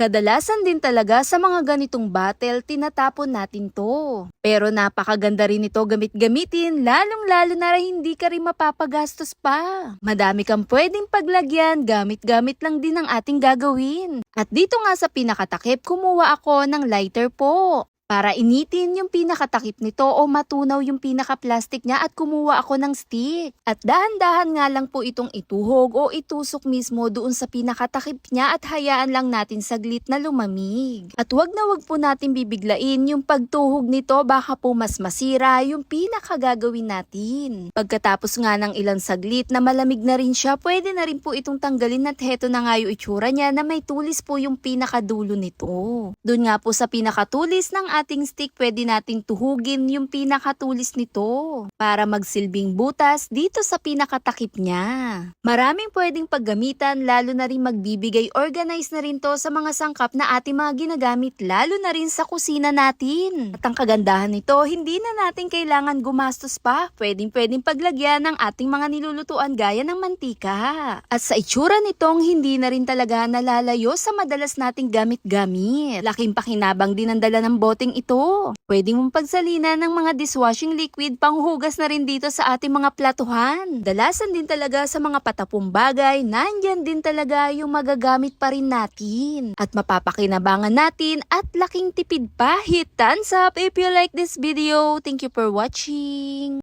Kadalasan din talaga sa mga ganitong bottle, tinatapon natin to. Pero napakaganda rin ito gamit-gamitin, lalong-lalo na hindi ka rin mapapagastos pa. Madami kang pwedeng paglagyan, gamit-gamit lang din ang ating gagawin. At dito nga sa pinakatakip, kumuha ako ng lighter po. Para initin yung pinakatakip nito o matunaw yung pinaka-plastic niya at kumuha ako ng stick. At dahan-dahan nga lang po itong ituhog o itusok mismo doon sa pinakatakip niya at hayaan lang natin saglit na lumamig. At wag na wag po natin bibiglain yung pagtuhog nito, baka po mas masira yung pinakagagawin natin. Pagkatapos nga ng ilang saglit na malamig na rin siya, pwede na rin po itong tanggalin at heto na nga yung itsura niya na may tulis po yung pinakadulo nito. Doon nga po sa pinakatulis ng ating stick, pwede nating tuhugin yung pinakatulis nito para magsilbing butas dito sa pinakatakip niya. Maraming pwedeng paggamitan, lalo na rin magbibigay organize na rin to sa mga sangkap na ating mga ginagamit, lalo na rin sa kusina natin. At ang kagandahan nito, hindi na natin kailangan gumastos pa. Pwedeng paglagyan ng ating mga nilulutuan gaya ng mantika. At sa itsura nitong, hindi na rin talaga nalalayo sa madalas nating gamit-gamit. Laking pakinabang din ang dala ng boteng ito. Pwede mong pagsalinan ng mga dishwashing liquid, panghugas na rin dito sa ating mga platuhan. Dalasan din talaga sa mga patapong bagay, nandyan din talaga yung magagamit pa rin natin. At mapapakinabangan natin at laking tipid pa. Hit thumbs up if you like this video. Thank you for watching.